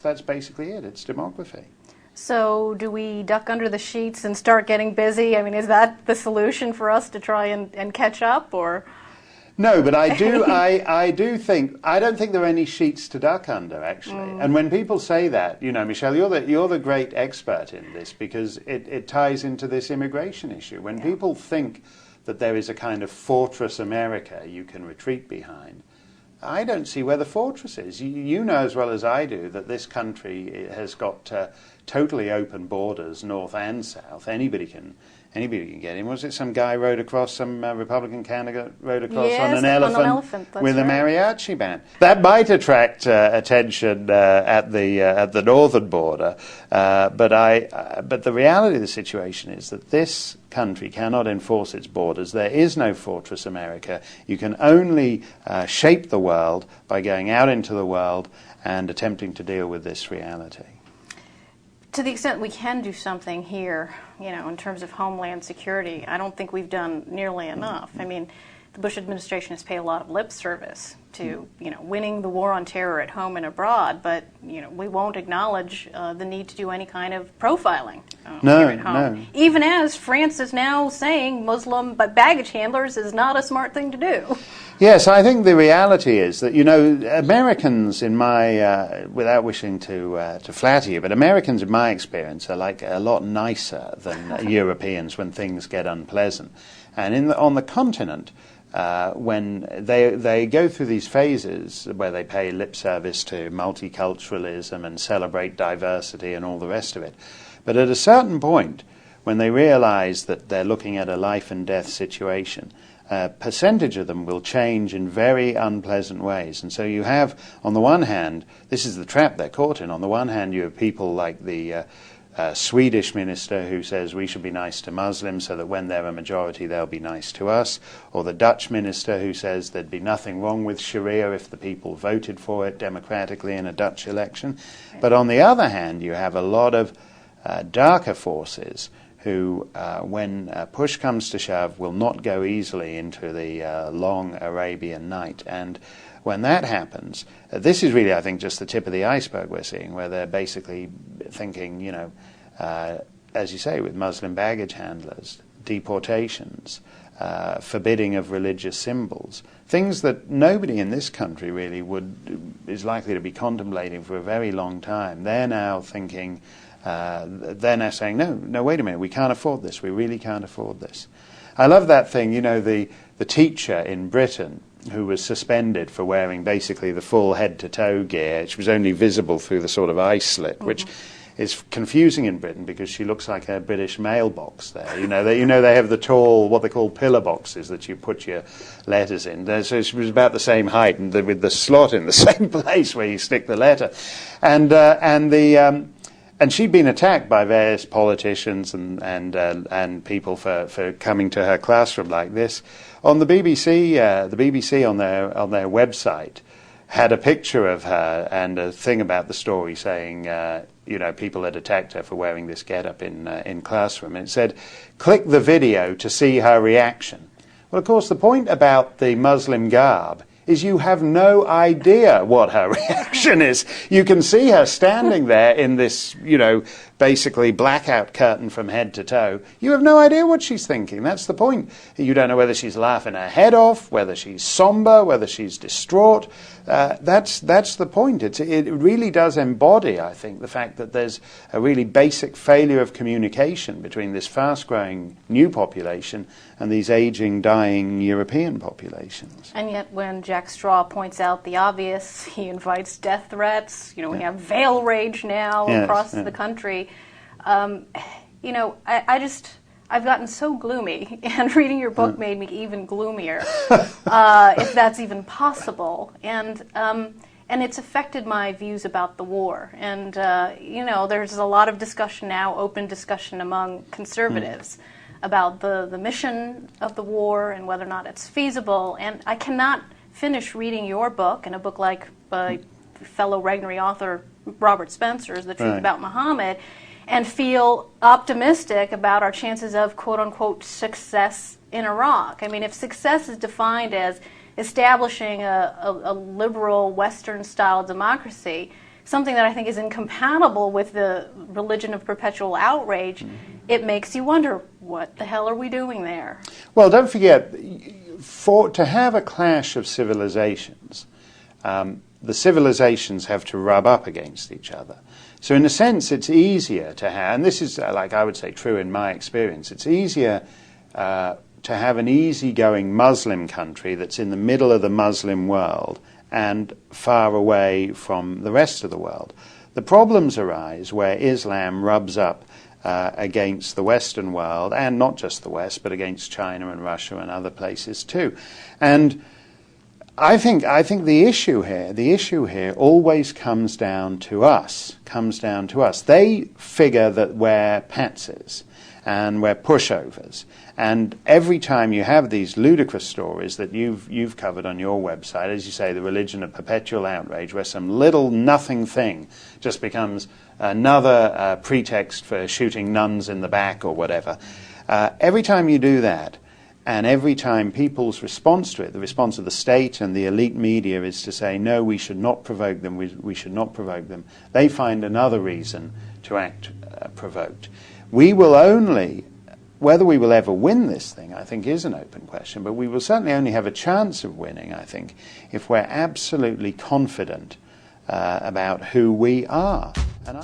that's basically it. It's demography. So do we duck under the sheets and start getting busy? I mean, is that the solution for us to try and catch up, or? No, but I do think, I don't think there are any sheets to duck under, actually. And when people say that, you know, Michelle, you're the great expert in this, because it ties into this immigration issue. When people think that there is a kind of fortress America you can retreat behind, I don't see where the fortress is. You know as well as I do that this country has got totally open borders, north and south. Anybody can get in. Was it some guy rode across, some Republican candidate rode across on an elephant with a mariachi band? That might attract attention at the northern border, but the reality of the situation is that this country cannot enforce its borders. There is no fortress America. You can only shape the world by going out into the world and attempting to deal with this reality. To the extent we can do something here, you know, in terms of homeland security, I don't think we've done nearly enough. I mean, the Bush administration has paid a lot of lip service to, you know, winning the war on terror at home and abroad, but, you know, we won't acknowledge the need to do any kind of profiling here at home. No. Even as France is now saying Muslim baggage handlers is not a smart thing to do. Yes, I think the reality is that, you know, Americans in my, without wishing to flatter you, but Americans in my experience are like a lot nicer than Europeans when things get unpleasant. And on the continent, when they go through these phases where they pay lip service to multiculturalism and celebrate diversity and all the rest of it. But at a certain point, when they realize that they're looking at a life and death situation, a percentage of them will change in very unpleasant ways. And so you have, on the one hand, this is the trap they're caught in. On the one hand, you have people like the Swedish minister who says we should be nice to Muslims so that when they're a majority they'll be nice to us, or the Dutch minister who says there'd be nothing wrong with Sharia if the people voted for it democratically in a Dutch election. But on the other hand, you have a lot of darker forces who, when push comes to shove, will not go easily into the long Arabian night. And when that happens, this is really, I think, just the tip of the iceberg we're seeing, where they're basically thinking, you know, as you say, with Muslim baggage handlers, deportations, forbidding of religious symbols, things that nobody in this country really is likely to be contemplating for a very long time. They're now thinking, they're now saying, no, wait a minute, we can't afford this. We really can't afford this. I love that thing, you know, the teacher in Britain who was suspended for wearing basically the full head-to-toe gear, which was only visible through the sort of eye slit, which is confusing in Britain because she looks like a British mailbox there. You know, they have the tall, what they call pillar boxes that you put your letters in. So she was about the same height and with the slot in the same place where you stick the letter. And she'd been attacked by various politicians and people for coming to her classroom like this. On the BBC on their website had a picture of her and a thing about the story saying, you know, people had attacked her for wearing this getup in classroom. And it said, click the video to see her reaction. Well, of course, the point about the Muslim garb is you have no idea what her reaction is. You can see her standing there in this, you know, basically blackout curtain from head to toe. You have no idea what she's thinking. That's the point. You don't know whether she's laughing her head off, whether she's somber, whether she's distraught. That's the point. It really does embody, I think, the fact that there's a really basic failure of communication between this fast-growing new population and these aging, dying European populations. And yet when Jack Straw points out the obvious, he invites death threats. You know, we have veil rage now across the country. You know, I've gotten so gloomy, and reading your book made me even gloomier, if that's even possible. And it's affected my views about the war. And, you know, there's a lot of discussion now, open discussion among conservatives about the mission of the war and whether or not it's feasible. And I cannot finish reading your book, and a book like by fellow Regnery author Robert Spencer's The Truth About Muhammad, and feel optimistic about our chances of quote-unquote success in Iraq. I mean, if success is defined as establishing a liberal Western-style democracy, something that I think is incompatible with the religion of perpetual outrage, it makes you wonder, what the hell are we doing there? Well, don't forget, to have a clash of civilizations, the civilizations have to rub up against each other. So in a sense, it's easier to have, and this is, like I would say, true in my experience, it's easier to have an easygoing Muslim country that's in the middle of the Muslim world and far away from the rest of the world. The problems arise where Islam rubs up against the Western world, and not just the West, but against China and Russia and other places too. And I think the issue here always comes down to us. They figure that we're patsies and we're pushovers. And every time you have these ludicrous stories that you've covered on your website, as you say, the religion of perpetual outrage, where some little nothing thing just becomes another pretext for shooting nuns in the back or whatever. Every time you do that, and every time people's response to it, the response of the state and the elite media, is to say, no, we should not provoke them, we should not provoke them, they find another reason to act provoked. We will only, whether we will ever win this thing, I think, is an open question, but we will certainly only have a chance of winning, I think, if we're absolutely confident about who we are. And